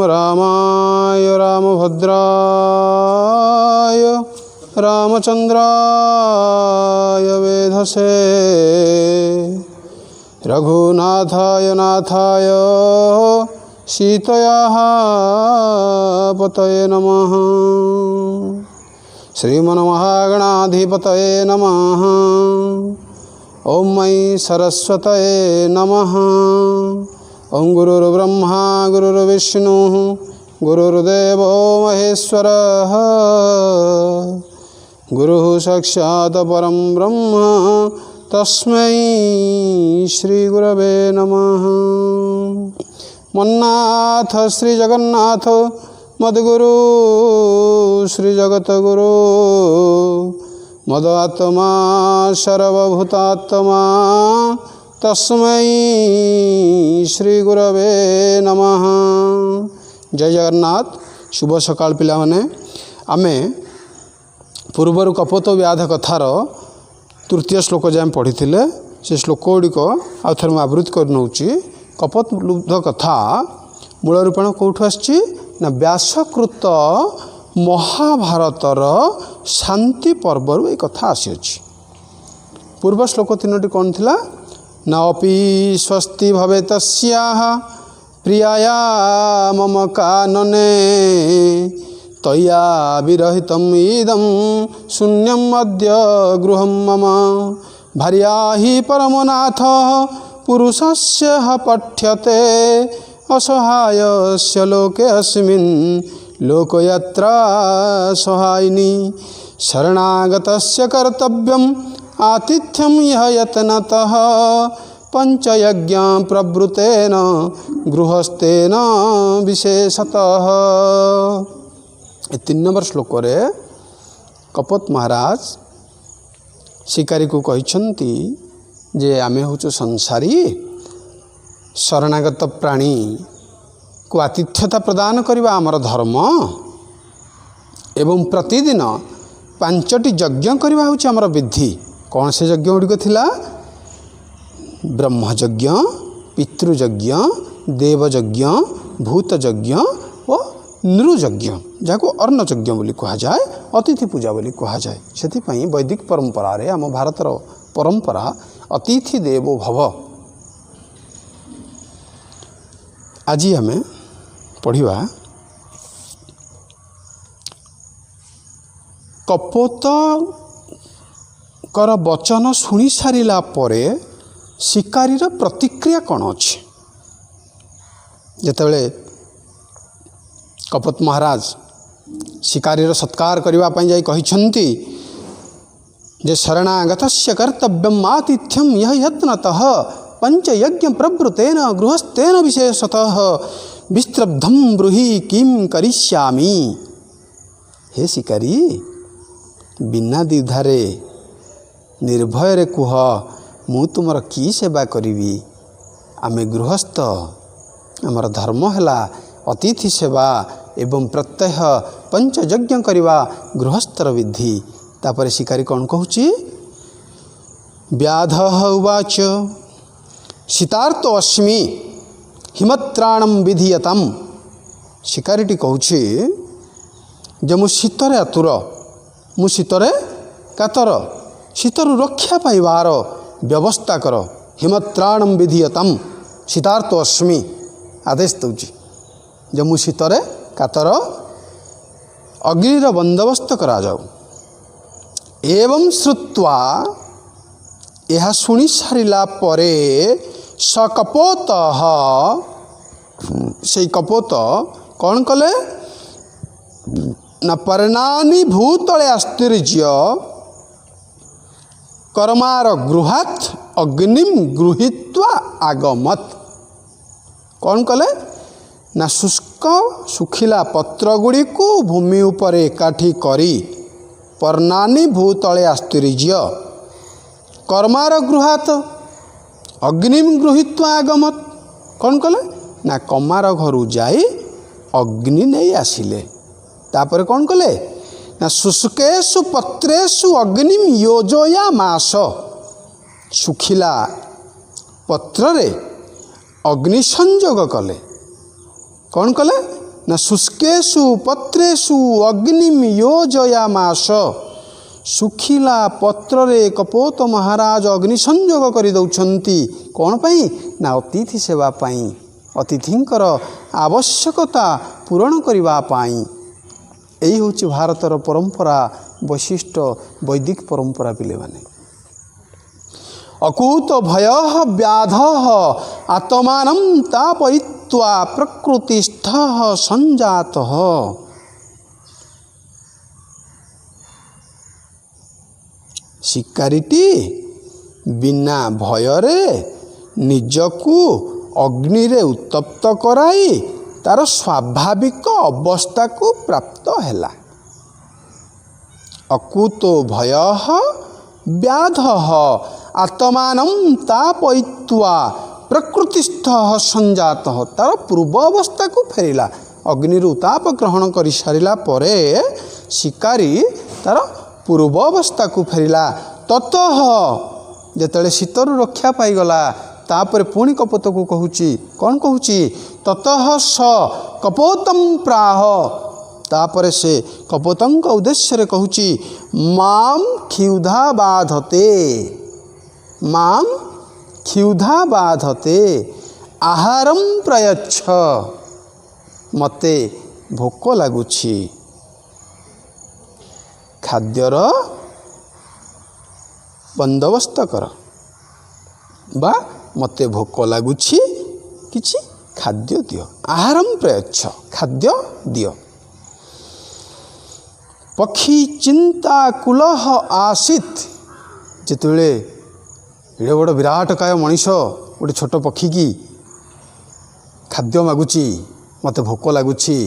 रामाय रामभद्राय रामचंद्राय वेधसे रघुनाथाय नाथाय सीतया पतये नमः। श्रीमन्महागणाधिपतये नमः। ओम मयि सरस्वतये नमः। ओम गुरुर्ब्रह्मा गुरुर्विष्णु गुरुर्देवो महेश्वरः गुरुः साक्षात् परं ब्रह्म तस्मै श्री गुरवे नमः। मन्नाथ श्री जगन्नाथ मद्गुरु श्री जगतगुरु मदात्मा सर्वभूतात्मा तस्मै श्री गुरवे नमः। जय जगन्नाथ। शुभ सकाळ पिला माने। आमे पूर्वर कपोत व्याध कथार तृतीय श्लोक जाए पढ़ी से श्लोक गुड़िक आउ थे मुझे आवृत्ति कर नौची। कपोत लुब्ध कथा मूल रूपेण कौटू आसी ना व्यासकृत महाभारतर शांति पर्वर ये कथा आसी। पूर्व श्लोक तीनोटी कौन थिला ना अपि स्वस्ति भवे तस्याः प्रियाया मम कानने तया विरहितम इदं शून्यम अद्य गृहं मम भार्या हि परमनाथ पुरुषस्य पठ्यते असहायस्य लोके अस्मिन् लोकयात्रा सहायिनी शरणागतस्य कर्तव्यम् आतिथ्यं यः यत्नतः पंचयज्ञ प्रवृतेन गृहस्थेन विशेषतः। 3 नंबर श्लोक रे कपोत महाराज शिकारी को कहते जे आमे होचु संसारी शरणागत प्राणी को आतिथ्यता प्रदान करवा आमर धर्म एवं प्रतिदिन 5टी यज्ञ करवा होची आमर विधि। कौन से यज्ञ गुड़िक थिला ब्रह्मयज्ञ पितृयज्ञ देवयज्ञ भूतयज्ञ और नृयज्ञ जहाँ अर्णयज्ञ बोली कहा जाए अतिथि पूजा बोली कहा जाए। से वैदिक परंपरा रे आम भारतर परंपरा अतिथि देवो भव। आज आम पढ़िबा कपोत कर वचन शुणी सारिला परे शिकारीर प्रतिक्रिया कौन अच्छी। जेतेबेले कपोत महाराज शिकारीर सत्कार करने जाई कहिछंती जे शरणागतस्य कर्तव्यम् आतिथ्यं यः यत्नतः पंचयज्ञ प्रवृतेन गृहस्थेन विशेषतः विस्त्रब्धं ब्रूहि किं करिष्यामि। हे शिकारी बिना द्विधारे निर्भय कुह मु तुमर की सेवा करी। आमे गृहस्थ आमर धर्म है अतिथि सेवा एवं प्रत्यह पंचयज्ञ करवा गृहस्थर विधि। तापर शिकारी कौन कहूची व्याधः उवाच शीतार्तो अस्मि हिमत्राणम विधीयताम। शिकारीटी कहूची जे मु शीतरे आतुर मु शीतरे कातर शीतर रक्षा पाइबार व्यवस्था कर। हिमत्राणम विधीयताम शीतार्तो अस्मि आदेश दूची जे मु शीतरे कातर अग्निर बंदोबस्त करा जाऊ। एवं श्रुत्वा यह शुणी सारिला परे स कपोत से कपोत कौन कले ना पर्णानि भूतले आश्चर्य कर्मार गृहात् अग्निम गृहीत्वा आगमत। कौन कले ना शुष्क सुखिला पत्र गुड़ी को भूमि उपर एकाठी करी पर्णानि भूतले आश्चर्य कर्मार गृहात् अग्निम गृहीत्वा आगमत। कौन कले ना कमार घर जाई अग्नि नहीं आसिले। तापर कौन कले ना शुष्केशु पत्रेशु अग्निम योजया मास। सुखिला पत्र रे अग्नि संयोग कले। कौन कले ନା ଶୁଷ୍କେଷୁ ପତ୍ରେଷୁ ଅଗ୍ନିମ୍ ಯೋಜಯಾಮಾସ। ଶୁଖିଲା ପତ୍ରରେ କପୋତ ମହାରାଜ ଅଗ୍ନି ସଂଯୋଗ କରିଦେଉଛନ୍ତି। କ'ଣ ପାଇଁ? ନା ଅତିଥି ସେବା ପାଇଁ, ଅତିଥିଙ୍କର ଆବଶ୍ୟକତା ପୂରଣ କରିବା ପାଇଁ। ଏଇ ହେଉଛି ଭାରତର ପରମ୍ପରା, ବୈଶିଷ୍ଟ୍ୟ, ବୈଦିକ ପରମ୍ପରା ପିଲେମାନେ। ଅକୁତ ଭୟ ବ୍ୟାଧ ଆତ୍ମାନଂ ତାପୟିତ୍ୱା ପ୍ରକୃତିସ୍ଥ ସଂଜାତ। ଶିକାରୀଟି ବିନା ଭୟରେ ନିଜକୁ ଅଗ୍ନିରେ ଉତ୍ତପ୍ତ କରାଇ ତାର ସ୍ୱାଭାବିକ ଅବସ୍ଥାକୁ ପ୍ରାପ୍ତ ହେଲା। ଅକୁତୋ ଭୟ ବ୍ୟାଧ ଆତ୍ମାନଂ ତାପୟିତ୍ୱା ପ୍ରକୃତିସ୍ଥ ସଂଜାତ। ତାର ପୂର୍ବ ଅବସ୍ଥାକୁ ଫେରିଲା। ଅଗ୍ନିରୁ ଉତ୍ତାପ ଗ୍ରହଣ କରିସାରିଲା ପରେ ଶିକାରୀ ତାର ପୂର୍ବ ଅବସ୍ଥାକୁ ଫେରିଲା। ତତଃ ଯେତେବେଳେ ଶୀତରୁ ରକ୍ଷା ପାଇଗଲା, ତାପରେ ପୁଣି କପୋତକୁ କହୁଛି, କ'ଣ କହୁଛି? ତତଃ ସ କପୋତଂ ପ୍ରାହ। ତାପରେ ସେ କପୋତଙ୍କ ଉଦ୍ଦେଶ୍ୟରେ କହୁଛି, ମାମ୍ କ୍ଷୁଧା ବାଧତେ, ମାମ୍ କ୍ଷୁଧା ବାଧତେ ଆହାରಂ ପ୍ରୟଚ୍ଛ। ମୋତେ ଭୋକ ଲାଗୁଛି, ଖାଦ୍ୟର ବନ୍ଦୋବସ୍ତ କର, ବା ମୋତେ ଭୋକ ଲାଗୁଛି, କିଛି ଖାଦ୍ୟ ଦିଅ। ଆହାରಂ ପ୍ରୟଚ୍ଛ, ଖାଦ୍ୟ ଦିଅ। ପକ୍ଷୀ ଚିନ୍ତାକୁଲଃ ଆସିତ୍। ଯେତେବେଳେ ଏଡ଼େ ବଡ଼ ବିରାଟକାୟ ମଣିଷ ଗୋଟେ ଛୋଟ ପକ୍ଷୀକି ଖାଦ୍ୟ ମାଗୁଛି, ମୋତେ ଭୋକ ଲାଗୁଛି,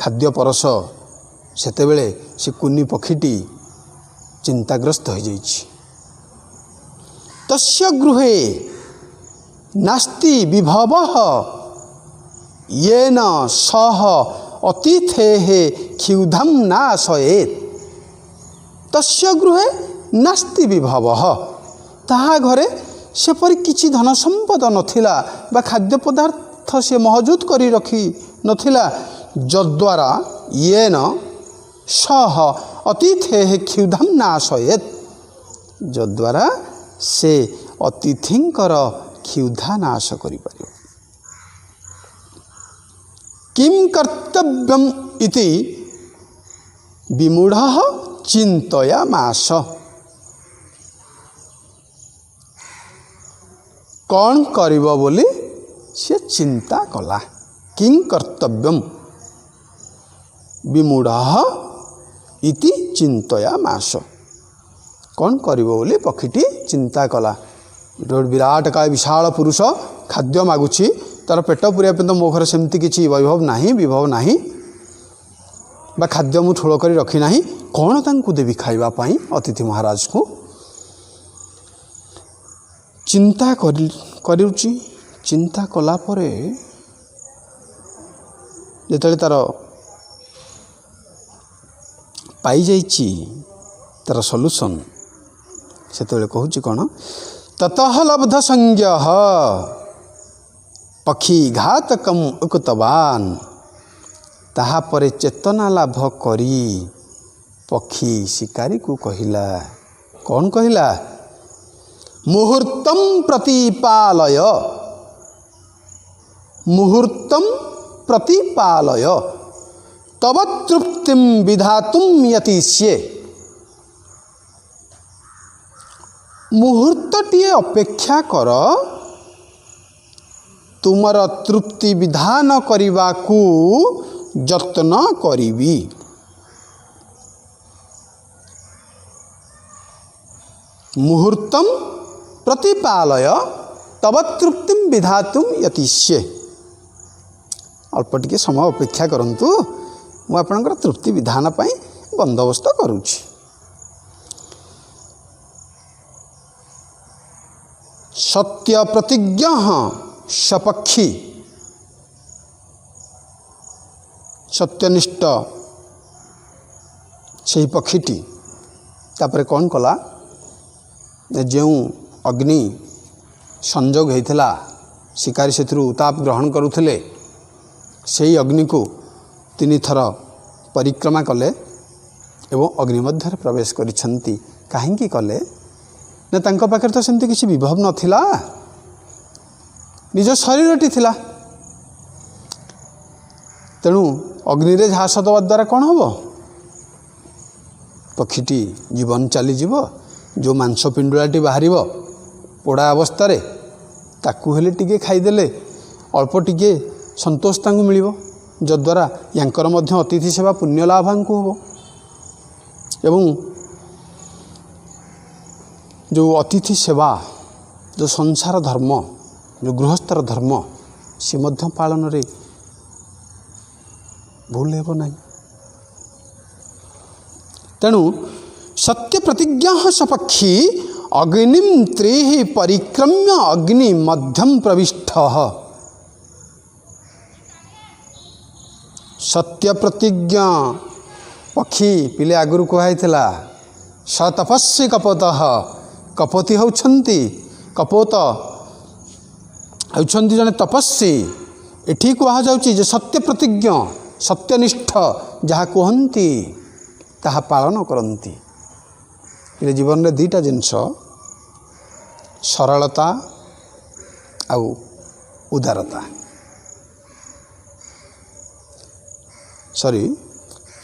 ଖାଦ୍ୟ ପରଶ, ସେତେବେଳେ ସେ କୁନି ପକ୍ଷୀଟି ଚିନ୍ତାଗ୍ରସ୍ତ ହୋଇଯାଇଛି। ତସ୍ୟ ଗୃହେ ନାସ୍ତି ବିଭବଃ ୟେନ ସହ ଅତିଥେଃ କ୍ଷୁଧାଂ ନାଶୟେତ୍। ତସ୍ୟ ଗୃହେ ନାସ୍ତି ବିଭବଃ। ତାହା ଘରେ ସେପରି କିଛି ଧନ ସମ୍ପଦ ନଥିଲା ବା ଖାଦ୍ୟ ପଦାର୍ଥ ସେ ମହଜୁଦ କରି ରଖି ନଥିଲା, ଯଦ୍ୱାରା ୟେନ ସହ ଅତିଥେଃ କ୍ଷୁଧାଂ ନାଶୟେତ୍, ଯଦ୍ୱାରା ସେ ଅତିଥିଙ୍କର କ୍ଷୁଧା ନାଶ କରିପାରିବ। କିଂ କର୍ତ୍ତବ୍ୟମ୍ ଇତି ବିମୂଢ଼ଃ ଚିନ୍ତୟାମାସ। କ'ଣ କରିବ ବୋଲି ସେ ଚିନ୍ତା କଲା। କିଂ କର୍ତ୍ତବ୍ୟମ୍ ବିମୂଢ଼ଃ ଇତି ଚିନ୍ତୟାମାସ। କ'ଣ କରିବ ବୋଲି ପକ୍ଷୀଟି ଚିନ୍ତା କଲା। ଗୋଟେ ବିରାଟକାୟ ବିଶାଳ ପୁରୁଷ ଖାଦ୍ୟ ମାଗୁଛି, ତାର ପେଟ ପୁରିବା ପାଇଁ ତ ମୋ ଘରେ ସେମିତି କିଛି ବିଭବ ନାହିଁ ବା ଖାଦ୍ୟ ମୁଁ ଠୁଳ କରି ରଖି ନାହିଁ, କ'ଣ ତାଙ୍କୁ ଦେବି ଖାଇବା ପାଇଁ ଅତିଥି ମହାରାଜକୁ? ଚିନ୍ତା କରୁଛି। ଚିନ୍ତା କଲା ପରେ ଯେତେବେଳେ ତାର ପାଇଯାଇଛି ତାର ସଲ୍ୟୁସନ୍, ସେତେବେଳେ କହୁଛି କ'ଣ? ତତଃ ଲବ୍ଧ ସଂଜ୍ଞଃ ପକ୍ଷୀ ଘାତକମ୍ ଉକ୍ତବାନ୍। ତାହାପରେ ଚେତନା ଲାଭ କରି ପକ୍ଷୀ ଶିକାରୀକୁ କହିଲା। କ'ଣ କହିଲା? ମୁହୂର୍ତ୍ତଂ ପ୍ରତିପାଲୟ, ମୁହୂର୍ତ୍ତଂ ପ୍ରତିପାଲୟ ତବ ତୃପ୍ତିଂ ବିଧାତୁଂ ୟତିଷ୍ୟେ। ମୁହୂର୍ତ୍ତଟିଏ ଅପେକ୍ଷା କର, ତୁମର ତୃପ୍ତି ବିଧାନ କରିବାକୁ ଯତ୍ନ କରିବି। ମୁହୂର୍ତ୍ତଂ ପ୍ରତିପାଲୟ ତବ ତୃପ୍ତିଂ ବିଧାତୁଂ ୟତିଷ୍ୟେ। ଅଳ୍ପ ଟିକେ ସମୟ ଅପେକ୍ଷା କରନ୍ତୁ, ମୁଁ ଆପଣଙ୍କର ତୃପ୍ତି ବିଧାନ ପାଇଁ ବନ୍ଦୋବସ୍ତ କରୁଛି। ସତ୍ୟ ପ୍ରତିଜ୍ଞ ସପକ୍ଷୀ, ସତ୍ୟନିଷ୍ଠ ସେହି ପକ୍ଷୀଟି ତାପରେ କ'ଣ କଲା? ଯେଉଁ ଅଗ୍ନି ସଂଯୋଗ ହୋଇଥିଲା, ଶିକାରୀ ସେଥିରୁ ଉତ୍ତାପ ଗ୍ରହଣ କରୁଥିଲେ, ସେହି ଅଗ୍ନିକୁ 3 थर परिक्रमा कले एवं अग्नि मध्य प्रवेश करिसेंती। काहेकि कले ना तांको पाखे तो सेमती किसी विभव नथिला, निज शरीरटी थिला। तेणु अग्नि रे झास दवा द्वारा कौन हम, पक्षीटी जीवन चलीजीव। जो मांस पिंडुलाटी बाहर पोड़ा अवस्था ताकू हेले टिके खाईदेले अल्प टिके संतोष तांको मिलिबो, जद्वारा यांकर मध्य अतिथि सेवा पुण्य लाभ हमको हो। एवं जो अतिथि सेवा, जो संसार धर्म, जो गृहस्थर धर्म, से मध्य पालन रे भूल हेबो नहीं। तेणु सत्य प्रतिज्ञा सपक्षी अग्निम त्रिः परिक्रम्य अग्नि मध्यम प्रविष्ट। सत्य प्रतिज्ञा पक्षी पिले आगुरी कहला स तपस्वी कपोत। कपोती होउछंती, कपोत होउछंती जने तपस्वी। एठी कहा जाउची जे सत्य प्रतिज्ञा, सत्यनिष्ठ जहाँ कहती ताहा पालन करती। ये जीवन में 2टा जिनस, सरलता आउ उदारता।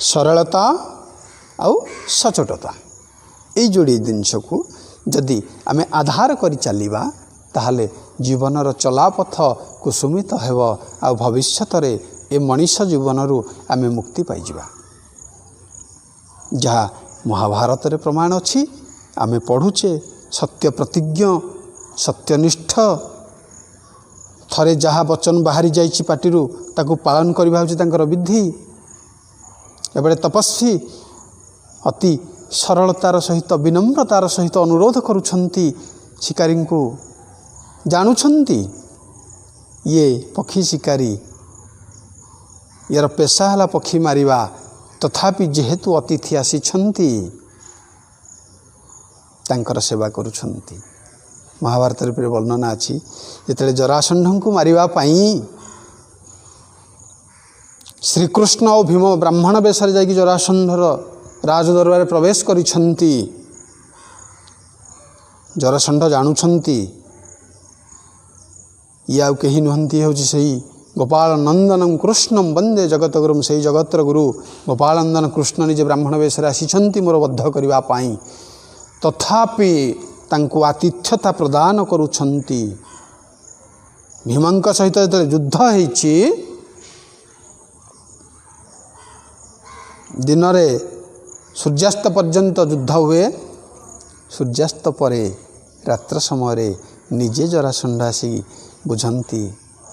सरलता आउ सचोटता, ये जोड़ी जिनस को जदि आमे आधार करी चलिबा ताहले जीवनर चलापथ कुसुमित हेब। आ भविष्यत रे ए मनीष जीवन रु आमे मुक्ति पाइजिबा। जहाँ महाभारत रे प्रमाण अच्छी, आमे पढ़ुचे सत्य प्रतिज्ञ, सत्यनिष्ठ। थरे जहाँ वचन बाहरी जाइछि पाटिरु ताकू पालन करबा होछि तांकर विधि। एबे तपस्वी अति सरलतार सहित, विनम्रतार सहित अनुरोध करुछंती शिकारी को। जानुछंती ये पक्षी शिकारी, यार पेशा है पक्षी मारिबा, तथापि जेहेतु अतिथि आसीछंती तांकर सेवा करुछंती। महाभारत रे वर्णना अछि जेतले जरासंध को मारिबा पई श्रीकृष्ण और भीम ब्राह्मण वेश जाकि जरासंधर राजदरबार प्रवेश करिछंती। जरासंध जानुछंती या कहीं नुहंती होछि सही गोपाल नंदनम कृष्णम वंदे जगत गुरुम। से जगतर गुरु गोपाल नंदन कृष्ण निजे ब्राह्मण वेश आसीछंती मोर बद्ध करबा पाई, तथापि तांको आतिथ्यता प्रदान करुछंती। भीमंक सहित जो युद्ध होइछि, दिन रे सूर्यास्त पर्यंत युद्ध हुए। सूर्यास्त परे रात्र समय निजे जरासंध आसी बुझंती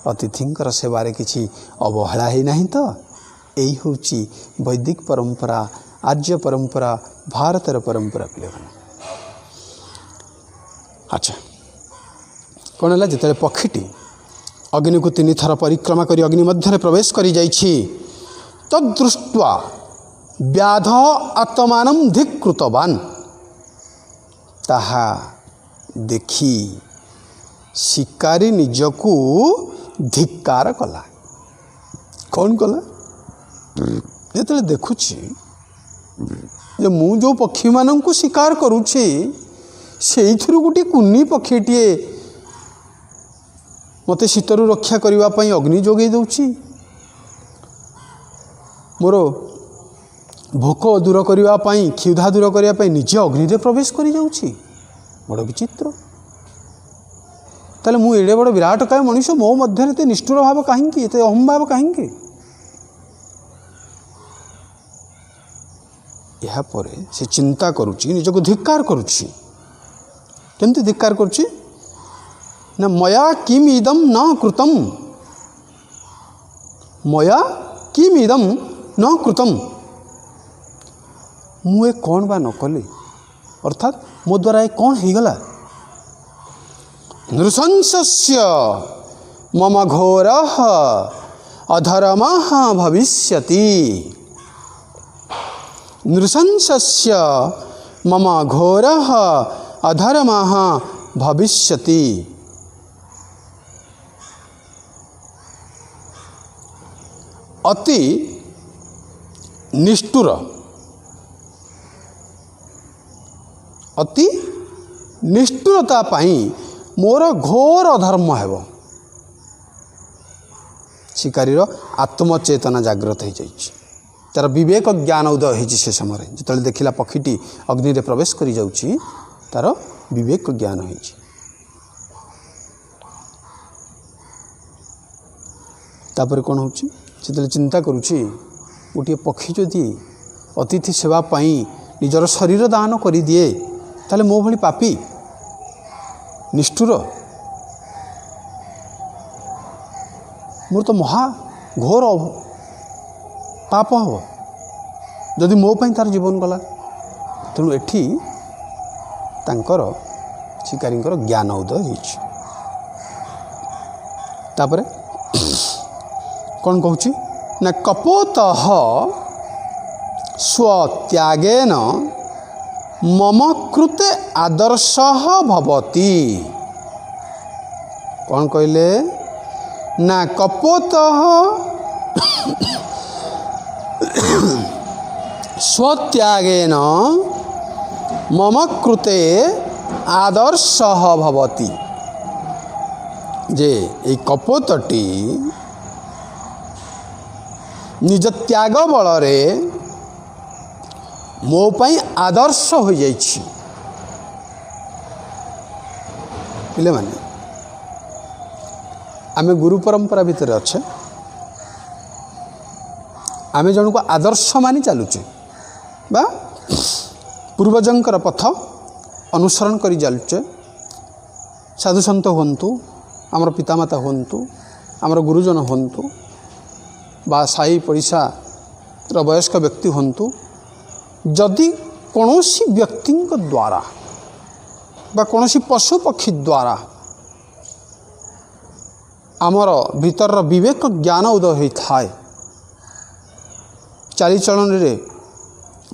अतिथिंकर सेवारे किछि अवहेला ही नहीं। तो यही होची वैदिक परंपरा, आर्य परंपरा, भारतर परंपरा पिले। अच्छा कौन है जिते पक्षीटी अग्नि को 3 थर परिक्रमा करी अग्नि मध्य प्रवेश करी जाइछि, तदृष्ट्वा व्याध आत्मानं धिक्कृतवान। ताहा देखी शिकारी निजकू धिक्कार कला। कौन कला? जिते देखुछि जे मु जो पक्षी मानू शिकार करुछि से गोटे कुनी पक्षीटे मते शीतरु रक्षा करने अग्नि जोगे दौची। मोर भोक दूर करने, क्षुधा दूर करने निजे अग्नि रे प्रवेश कर जाऊँगी। बड़ विचित्र। ताले मु एडे बड़ विराट काय मनुष्य मो मध्य निष्ठुर भाव कहीं, एत अहम भाव कहीं। या परे से चिंता करुच्ची, निजको धिक्कार करुच्ची। केमती धिक्कार करुच्ची ना मया किम इदम न कृतम, मया किम इदम न कृतम। मुए कौन बा न कली, अर्थात मो द्वारा ये कौन हो गला। नृशंसस्य मम घोरः अधर्मः भविष्यति। नृशंसस्य मम घोरः अधर्मः भविष्यति। अति निष्ठुर अति निष्ठुरता पाई मोर घोर अधर्म हेब। शिकारीर आत्मचेतना जागृत हो जाइए, तार विवेक ज्ञान उदय होती से समय जो देखला पक्षीटी अग्नि रे प्रवेश करी जाउची तार विवेक ज्ञान होइछि। तापर कौन हो चिंता करुच्ची गोटे पक्षी जदि अतिथि सेवा पाई निजर शरीर दान कर दिए ताले मो भली पापी निष्ठुर मोर तो महा घोर पाप हम जदि मो पाई तार जीवन गला। तेणु एठी तांकर शिकारी ज्ञान उदय होइछि। तापरे कौन कहूँ ना कपोतः स्वत्यागेन मम कृते आदर्शः भवति। कौन कहले ना कपोतः स्वत्यागेन मम कृते आदर्शः भवति। जे ए कपोतटी निज त्याग बल रे मो पाई आदर्श हो जाइछि। पिले माने आमे गुरु परंपरा भितर अच्छे आमे जन को आदर्श मानि चलुचे बा पूर्वजंकर पथ अनुसरण करी चलुचे। साधु संत हंतु आमर पितामाता हंतु आमर गुरुजन हंतु बा साई पड़िशा वयस्क व्यक्ति हंतु जदि कौनसी व्यक्ति द्वारा बा कौनसी पशु पक्षी द्वारा आमर भीतर विवेक ज्ञान उदय होता है, चालीचलन रे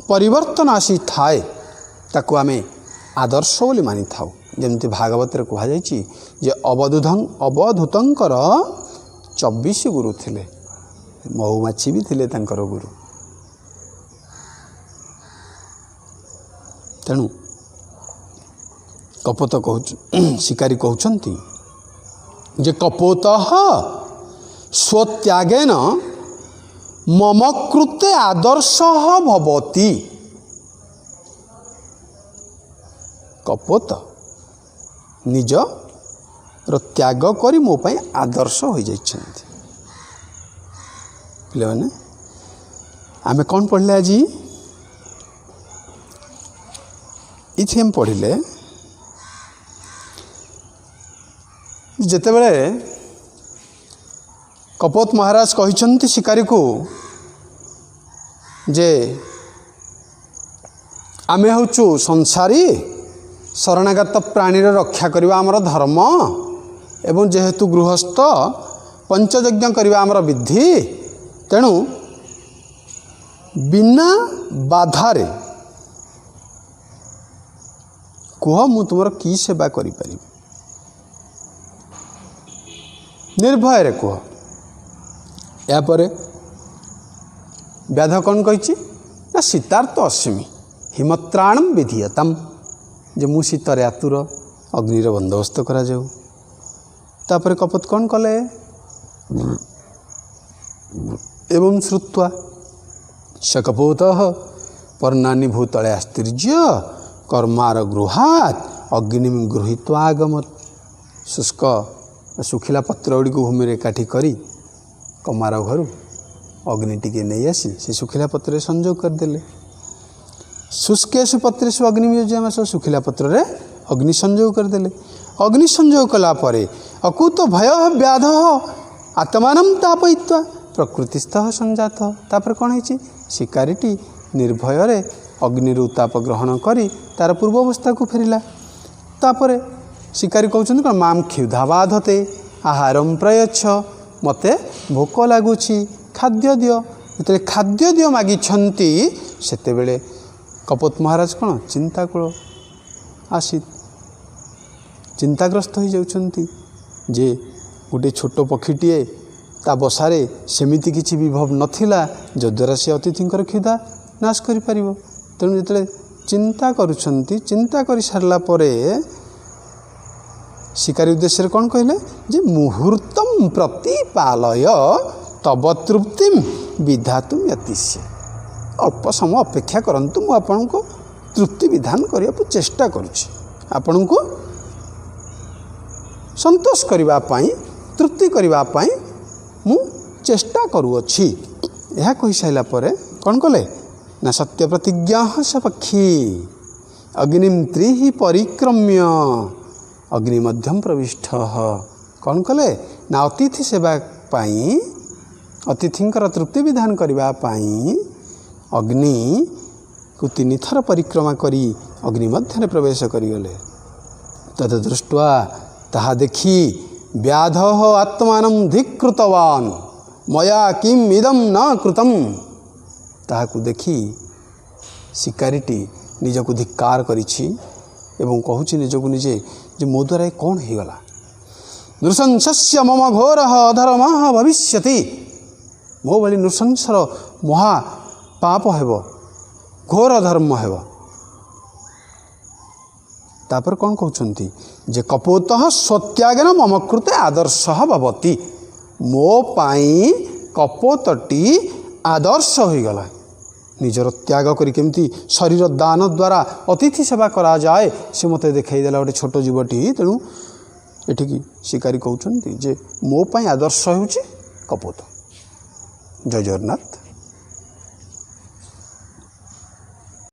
परिवर्तन आसी थाए ताकू आमे आदर्श बोली मानि थाउ। जेमती भागवत रे कहा जाइछि जे अवधूतंकर 24 गुरु थिले, महुमाछी भी थिले तांकर गुरु। तेणु कपोत कहु शिकारी कहउछंती जे कपोतः स्वत्यागेन मम कृते आदर्शः भवति। कपोत निज त्याग करी मो पाई आदर्श हो जाइछंती। पिले माने आमे कौन पढ़ले आज इथे हम पढ़िले जेतेबेले कपोत महाराज कहिछंती शिकारी को जे आमे होचु संसारी शरणागत प्राणी रक्षा करवा आमर धर्म एवं जेहेतु गृहस्थ पंचयज्ञ करवा आमर विधि। तेणु बिना बाधारे कह मु तुमर की सेवा करि पारि, निर्भय रे कह। यापर व्याध कौन कही ना शीतार्थ अस्मि हिमत्राणम विधीयतम, जे मु शीतर आतुर अग्निर बंदोबस्त करा जाऊ। तापर कपोत कौन कले एवं श्रुत्वा स कपोतः पर्णानि भूतले आस्तिर्ज्य कर्मार गृहात अग्निम गृहीत्वा आगमत। शुष्क सुखिला पत्र गुड़ी भूमि रे काठी करी कमार घर अग्नि टिके नहीं आसी से सुखिला पत्र संजोग करदेले। शुष्केशु पत्रेषु अग्नियोजयाम सुखिला पत्र रे अग्नि संजोग करदेले। अग्नि संजोग कला परे अकुत भय व्याध आत्मानं तापयित्वा प्रकृतिस्थ संजात। तापर कौन है शिकारीटी निर्भय रे अग्नि उताप ग्रहण करी तार पूर्वावस्था को फेरिला। तापर शिकारी कहते कौन माम क्षुधा बाधते आहारम प्रयच्छ, मते भोक लगुच खाद्य दियो। जो खाद्य दियो मागी सेते बेले कपोत महाराज कौन चिंताकुल आसी चिंताग्रस्त हो जाउछंती जे गोटे छोट पक्षीटीए ତା ବସାରେ ସେମିତି କିଛି ବିଭବ ନଥିଲା ଯଦ୍ୱାରା ସେ ଅତିଥିଙ୍କର କ୍ଷୁଧା ନାଶ କରିପାରିବ। ତେଣୁ ଯେତେବେଳେ ଚିନ୍ତା କରୁଛନ୍ତି, ଚିନ୍ତା କରିସାରିଲା ପରେ ଶିକାରୀ ଉଦ୍ଦେଶ୍ୟରେ କ'ଣ କହିଲେ ଯେ ମୁହୂର୍ତ୍ତମ୍ ପ୍ରତିପାଲୟ ତବ ତୃପ୍ତିମ୍ ବିଧାତୁମ୍ ୟତିଷ୍ୟେ। ଅଳ୍ପ ସମୟ ଅପେକ୍ଷା କରନ୍ତୁ, ମୁଁ ଆପଣଙ୍କୁ ତୃପ୍ତି ବିଧାନ କରିବାକୁ ଚେଷ୍ଟା କରୁଛି, ଆପଣଙ୍କୁ ସନ୍ତୋଷ କରିବା ପାଇଁ, ତୃପ୍ତି କରିବା ପାଇଁ ମୁଁ ଚେଷ୍ଟା କରୁଅଛି। ଏହା କହିସାରିଲା ପରେ କ'ଣ କଲେ ନା ସତ୍ୟ ପ୍ରତିଜ୍ଞା ସ ପକ୍ଷୀ ଅଗ୍ନିମ୍ ତ୍ରିହି ପରିକ୍ରମ୍ୟ ଅଗ୍ନି ମଧ୍ୟମ ପ୍ରବିଷ୍ଟ। କ'ଣ କଲେ ନା ଅତିଥି ସେବା ପାଇଁ, ଅତିଥିଙ୍କର ତୃପ୍ତି ବିଧାନ କରିବା ପାଇଁ ଅଗ୍ନିକୁ 3 ଥର ପରିକ୍ରମା କରି ଅଗ୍ନି ମଧ୍ୟରେ ପ୍ରବେଶ କରିଗଲେ। ତତ୍ ଦୃଷ୍ଟ୍ୱା ତାହା ଦେଖି ବ୍ୟାଧ ଆତ୍ମାନଂ ଧିକୃତବାନ୍ ମୟା କିମ୍ ଇଦମ୍ ନ କୃତମ୍। ତାହାକୁ ଦେଖି ଶିକାରୀଟି ନିଜକୁ ଧିକ୍କାର କରିଛି ଏବଂ କହୁଛି ନିଜକୁ ନିଜେ ଯେ ମୋ ଦ୍ୱାରା କ'ଣ ହେଇଗଲା। ନୃଶଂସସ୍ୟ ମମ ଘୋରଃ ଅଧର୍ମଃ ଭବିଷ୍ୟତି। ମୋ ଭଳି ନୃଶଂସର ମହା ପାପ ହେବ, ଘୋର ଧର୍ମ ହେବ। ତାପରେ କ'ଣ କହୁଛନ୍ତି ଯେ କପୋତଃ ସ୍ୱତ୍ୟାଗେନ ମମ କୃତେ ଆଦର୍ଶ ଭବତି। ମୋ ପାଇଁ କପୋତଟି ଆଦର୍ଶ ହୋଇଗଲା। ନିଜର ତ୍ୟାଗ କରି କେମିତି ଶରୀର ଦାନ ଦ୍ୱାରା ଅତିଥି ସେବା କରାଯାଏ ସେ ମୋତେ ଦେଖାଇଦେଲା ଗୋଟେ ଛୋଟ ଜୀବଟି। ତେଣୁ ଏଠିକି ଶିକାରୀ କହୁଛନ୍ତି ଯେ ମୋ ପାଇଁ ଆଦର୍ଶ ହେଉଛି କପୋତ। ଜୟ ଜଗନ୍ନାଥ।